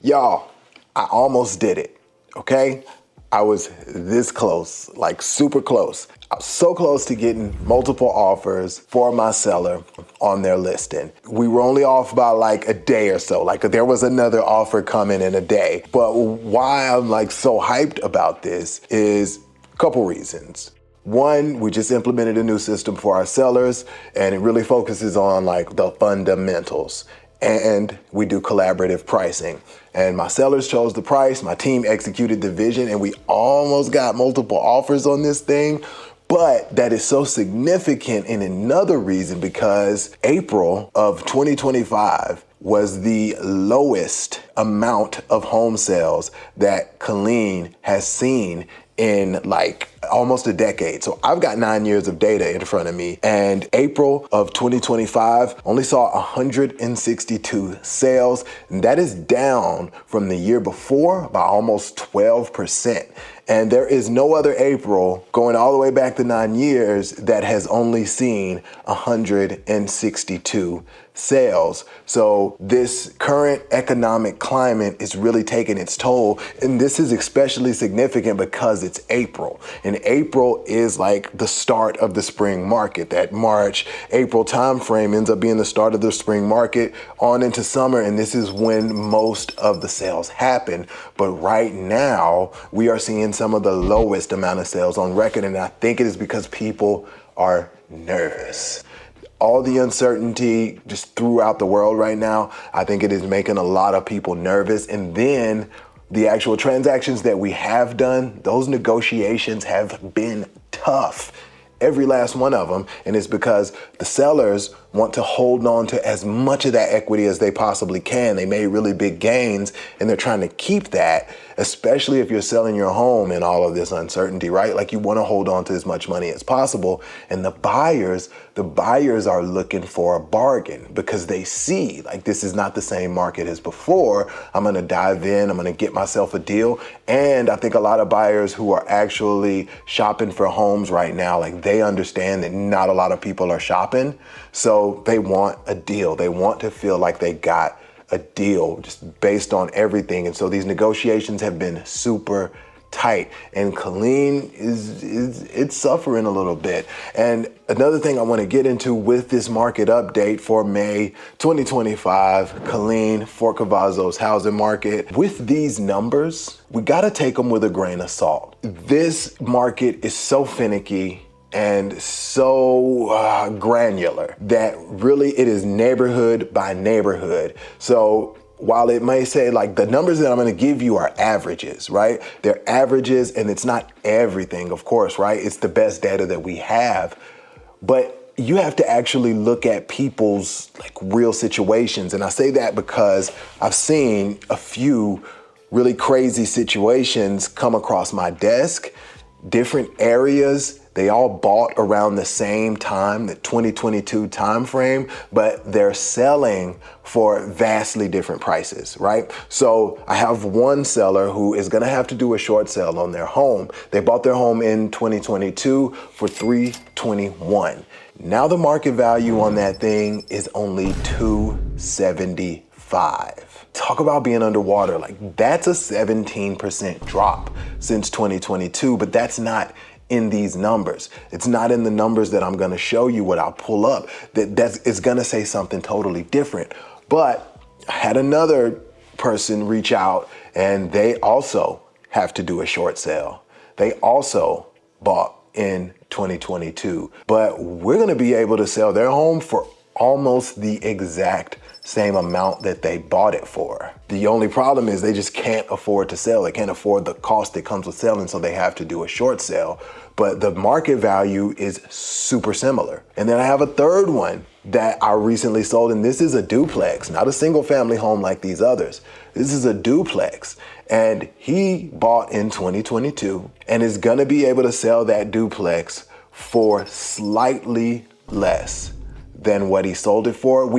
Y'all, I almost did it, okay? I was this close, like super close. I was so close to getting multiple offers for my seller on their listing. We were only off by like a day or so. Like there was another offer coming in a day. But why I'm like so hyped about this is a couple reasons. One, we just implemented a new system for our sellers, and it really focuses on like the fundamentals. And we do collaborative pricing. And my sellers chose the price, my team executed the vision, and we almost got multiple offers on this thing. But that is so significant in another reason because April of 2025 was the lowest amount of home sales that Killeen has seen in like almost a decade. So I've got 9 years of data in front of me, and April of 2025 only saw 162 sales. And that is down from the year before by almost 12%. And there is no other April going all the way back to 9 years that has only seen 162 sales. So this current economic climate is really taking its toll. And this is especially significant because it's April. And April is like the start of the spring market. That March, April timeframe ends up being the start of the spring market on into summer. And this is when most of the sales happen. But right now, we are seeing some of the lowest amount of sales on record. And I think it is because people are nervous. All the uncertainty just throughout the world right now, I think it is making a lot of people nervous. And then the actual transactions that we have done, those negotiations have been tough. Every last one of them. And it's because the sellers want to hold on to as much of that equity as they possibly can. They made really big gains and they're trying to keep that, especially if you're selling your home in all of this uncertainty, right? Like you want to hold on to as much money as possible. And the buyers are looking for a bargain because they see like this is not the same market as before. I'm going to dive in. I'm going to get myself a deal. And I think a lot of buyers who are actually shopping for homes right now, like they understand that not a lot of people are shopping. So they want a deal. They want to feel like they got a deal just based on everything. And so these negotiations have been super tight, and Killeen it's suffering a little bit. And another thing I want to get into with this market update for May 2025, Killeen, Fort Cavazos housing market. With these numbers, we got to take them with a grain of salt. This market is so finicky and so granular that really it is neighborhood by neighborhood. So while it may say like the numbers that I'm going to give you are averages, right? They're averages and it's not everything, of course, right? It's the best data that we have, but you have to actually look at people's like real situations. And I say that because I've seen a few really crazy situations come across my desk, different areas. They all bought around the same time, the 2022 timeframe, but they're selling for vastly different prices, right? So I have one seller who is gonna have to do a short sale on their home. They bought their home in 2022 for $321. Now the market value on that thing is only $275. Talk about being underwater. Like that's a 17% drop since 2022, but that's not in these numbers. It's not in the numbers that I'm going to show you what I'll pull up. It's going to say something totally different. But I had another person reach out and they also have to do a short sale. They also bought in 2022, but we're going to be able to sell their home for almost the exact same amount that they bought it for. The only problem is they just can't afford to sell. They can't afford the cost that comes with selling, so they have to do a short sale. But the market value is super similar. And then I have a third one that I recently sold, and this is a duplex, not a single family home like these others. This is a duplex. And he bought in 2022 and is gonna be able to sell that duplex for slightly less than what he sold it for. Than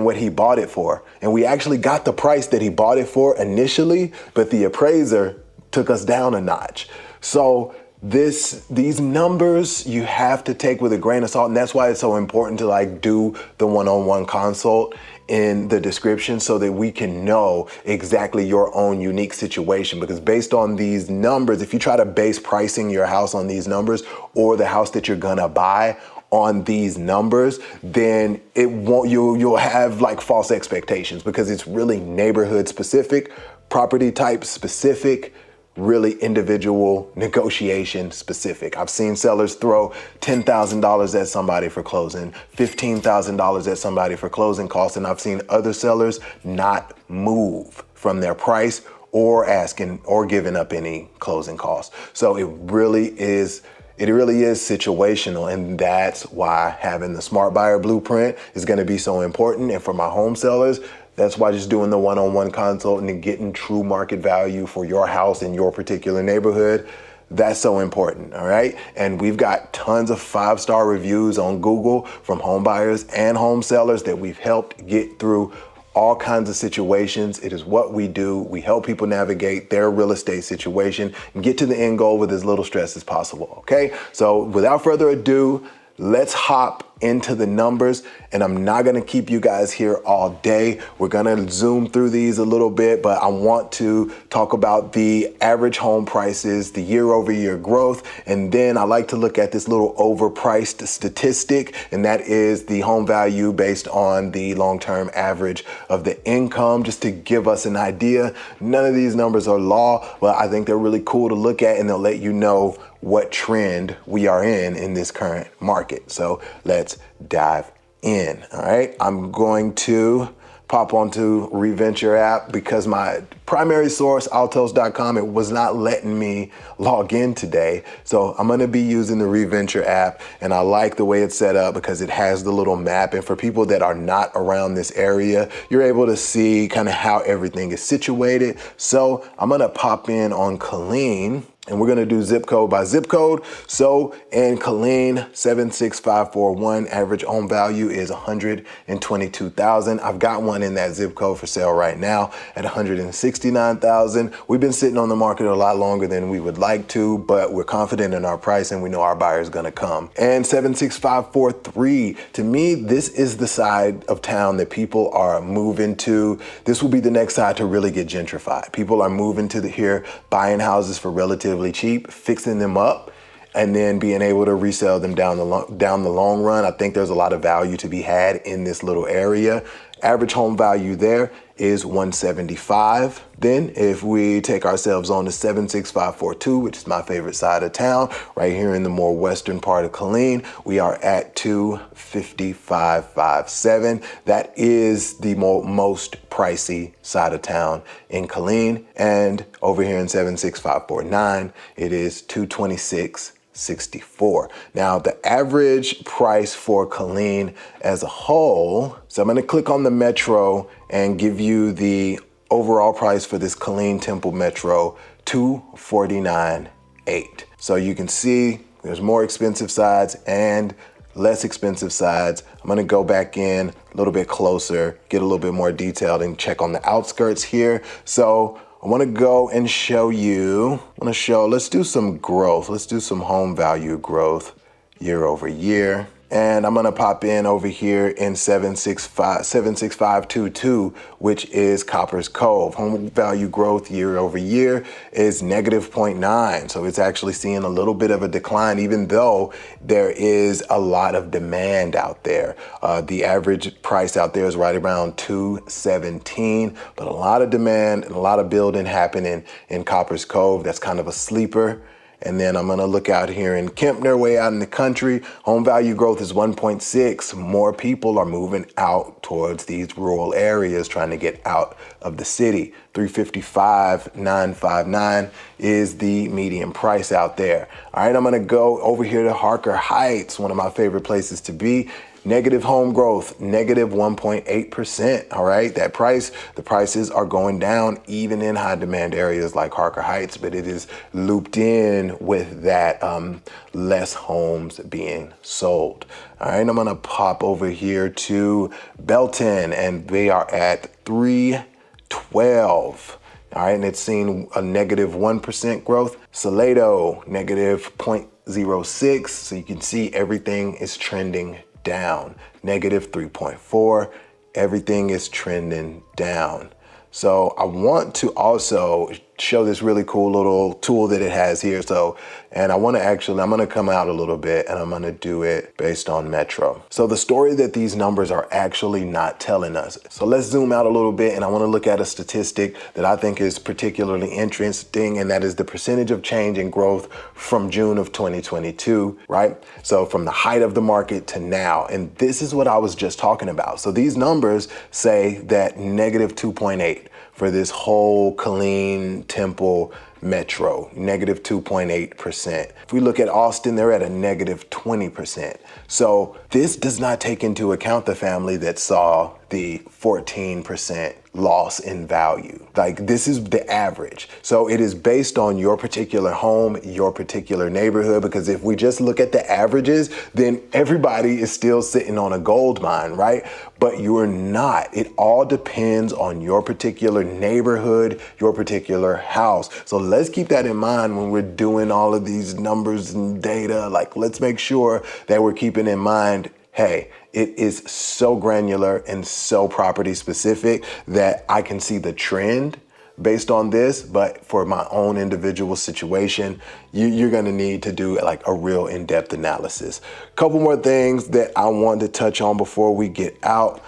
what he bought it for. And we actually got the price that he bought it for initially, but the appraiser took us down a notch. So These numbers you have to take with a grain of salt, and that's why it's so important to like do the one-on-one consult in the description so that we can know exactly your own unique situation. Because based on these numbers, if you try to base pricing your house on these numbers or the house that you're gonna buy on these numbers, then it won't, you'll have like false expectations, because it's really neighborhood specific, property type specific, really individual negotiation specific. I've seen sellers throw $10,000 at somebody for closing, $15,000 at somebody for closing costs, and I've seen other sellers not move from their price or asking or giving up any closing costs. So it really is situational, and that's why having the Smart Buyer Blueprint is going to be so important. And for my home sellers, that's why just doing the one-on-one consult and getting true market value for your house in your particular neighborhood, that's so important, all right? And we've got tons of 5-star reviews on Google from home buyers and home sellers that we've helped get through all kinds of situations. It is what we do. We help people navigate their real estate situation and get to the end goal with as little stress as possible, okay? So without further ado, let's hop into the numbers, and I'm not gonna keep you guys here all day. We're gonna zoom through these a little bit, but I want to talk about the average home prices, the year-over-year growth, and then I like to look at this little overpriced statistic, and that is the home value based on the long-term average of the income, just to give us an idea. None of these numbers are law, but I think they're really cool to look at, and they'll let you know what trend we are in this current market. So let's dive in. All right, I'm going to pop onto ReVenture app because my primary source, altos.com, it was not letting me log in today. So I'm going to be using the ReVenture app, and I like the way it's set up because it has the little map. And for people that are not around this area, you're able to see kind of how everything is situated. So I'm going to pop in on Killeen, and we're gonna do zip code by zip code. So in Killeen, 76541, average home value is 122,000. I've got one in that zip code for sale right now at 169,000. We've been sitting on the market a lot longer than we would like to, but we're confident in our price and we know our buyer is gonna come. And 76543, to me, this is the side of town that people are moving to. This will be the next side to really get gentrified. People are moving to here, buying houses for relatively cheap, fixing them up, and then being able to resell them down the long run. I think there's a lot of value to be had in this little area. Average home value there is 175. Then if we take ourselves on to 76542, which is my favorite side of town, right here in the more western part of Killeen, we are at 255.57. That is the most pricey side of town in Killeen. And over here in 76549, it is 226.64. Now, the average price for Killeen as a whole, so I'm going to click on the metro and give you the overall price for this Killeen Temple Metro, $249,800. So you can see there's more expensive sides and less expensive sides. I'm going to go back in a little bit closer, get a little bit more detailed, and check on the outskirts here. So I want to go and show you, let's do some growth. Let's do some home value growth year over year. And I'm going to pop in over here in 76522, which is Copper's Cove. Home value growth year over year is negative 0.9. So it's actually seeing a little bit of a decline, even though there is a lot of demand out there. The average price out there is right around 217, but a lot of demand and a lot of building happening in Copper's Cove. That's kind of a sleeper. And then I'm gonna look out here in Kempner, way out in the country. Home value growth is 1.6. More people are moving out towards these rural areas, trying to get out of the city. 355,959 is the median price out there. All right, I'm gonna go over here to Harker Heights, one of my favorite places to be. Negative home growth, negative 1.8%. All right, the prices are going down even in high demand areas like Harker Heights, but it is looped in with that less homes being sold. All right, I'm gonna pop over here to Belton, and they are at 312. All right, and it's seen a negative 1% growth. Salado, negative 0.06. So you can see everything is trending down. Negative 3.4. Everything is trending down. So I want to also show this really cool little tool that it has here. And I'm gonna come out a little bit and I'm gonna do it based on Metro. So the story that these numbers are actually not telling us. So let's zoom out a little bit and I wanna look at a statistic that I think is particularly interesting, and that is the percentage of change in growth from June of 2022, right? So from the height of the market to now. And this is what I was just talking about. So these numbers say that negative 2.8 for this whole Killeen, Temple, Metro, negative 2.8%. If we look at Austin, they're at a negative 20%. So this does not take into account the family that saw the 14% loss in value. Like, this is the average. So it is based on your particular home, your particular neighborhood, because if we just look at the averages, then everybody is still sitting on a gold mine, right? But you're not. It all depends on your particular neighborhood, your particular house. So let's keep that in mind when we're doing all of these numbers and data. Like, let's make sure that we're keeping in mind, hey, it is so granular and so property specific that I can see the trend based on this, but for my own individual situation, you're gonna need to do like a real in-depth analysis. Couple more things that I want to touch on before we get out.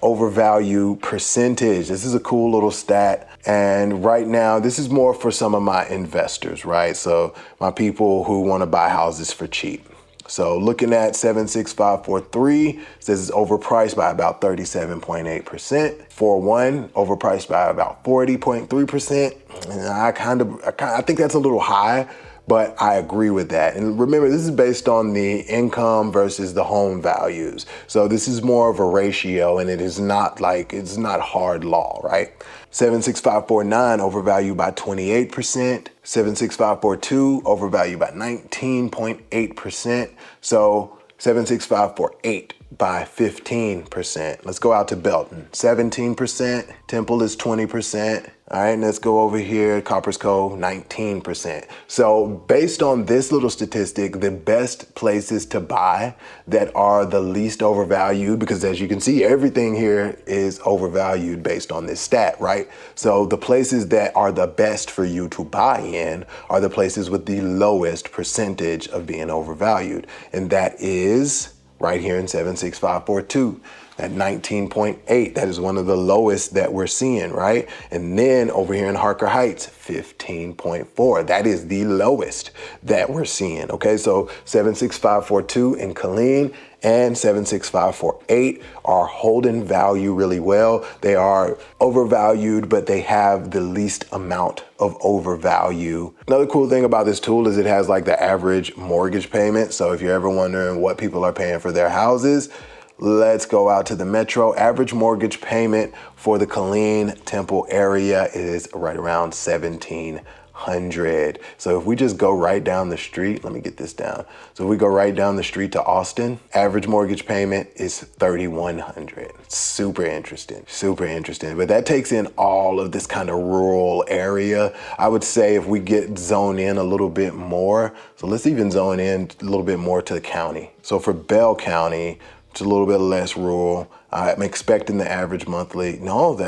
Overvalued percentage. This is a cool little stat. And right now, this is more for some of my investors, right? So my people who wanna buy houses for cheap. So looking at 76543, says it's overpriced by about 37.8%. 41 overpriced by about 40.3%. And I think that's a little high, but I agree with that. And remember, this is based on the income versus the home values. So this is more of a ratio, and it is not like, it's not hard law, right? 76549 overvalued by 28%. 76542 overvalued by 19.8%. So 76548 by 15%. Let's go out to Belton. 17%. Temple is 20%. All right, and let's go over here. Copper's Cove, 19%. So based on this little statistic, the best places to buy that are the least overvalued, because as you can see, everything here is overvalued based on this stat, right? So the places that are the best for you to buy in are the places with the lowest percentage of being overvalued. And that is right here in 76542. At 19.8, that is one of the lowest that we're seeing, right? And then over here in Harker Heights, 15.4. That is the lowest that we're seeing, okay? So 76542 in Killeen and 76548 are holding value really well. They are overvalued, but they have the least amount of overvalue. Another cool thing about this tool is it has like the average mortgage payment. So if you're ever wondering what people are paying for their houses, let's go out to the Metro. Average mortgage payment for the Killeen Temple area is right around $1,700. So if we just go right down the street, let me get this down. So if we go right down the street to Austin, average mortgage payment is $3,100. Super interesting, super interesting. But that takes in all of this kind of rural area. I would say if we zone in a little bit more, so let's even zone in a little bit more to the county. So for Bell County, it's a little bit less rural. I'm expecting the average monthly. Look,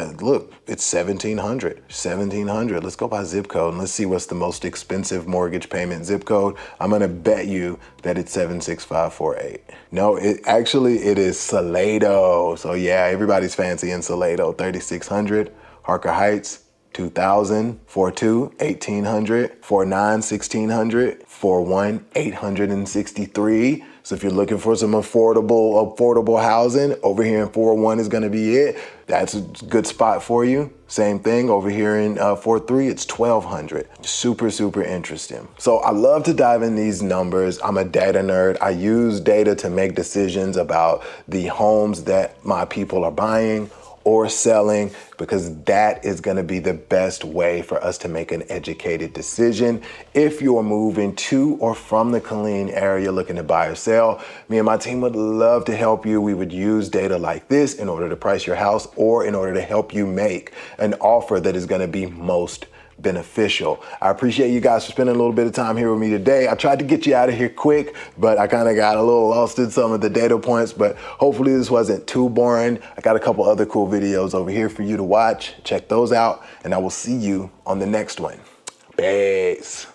it's $1,700. Let's go by zip code and let's see what's the most expensive mortgage payment zip code. I'm gonna bet you that it's 76548. No, it is Salado. So yeah, everybody's fancy in Salado. 3,600. Harker Heights, 2,000. 42, 1,800. 49, 1,600. 41, 863. So if you're looking for some affordable housing, over here in 401 is gonna be it. That's a good spot for you. Same thing over here in 43, it's 1,200. Super, super interesting. So I love to dive in these numbers. I'm a data nerd. I use data to make decisions about the homes that my people are buying or selling, because that is going to be the best way for us to make an educated decision. If you're moving to or from the Killeen area looking to buy or sell, me and my team would love to help you. We would use data like this in order to price your house or in order to help you make an offer that is going to be most beneficial. I appreciate you guys for spending a little bit of time here with me today. I tried to get you out of here quick, but I kind of got a little lost in some of the data points, but hopefully this wasn't too boring. I got a couple other cool videos over here for you to watch. Check those out, and I will see you on the next one. Peace.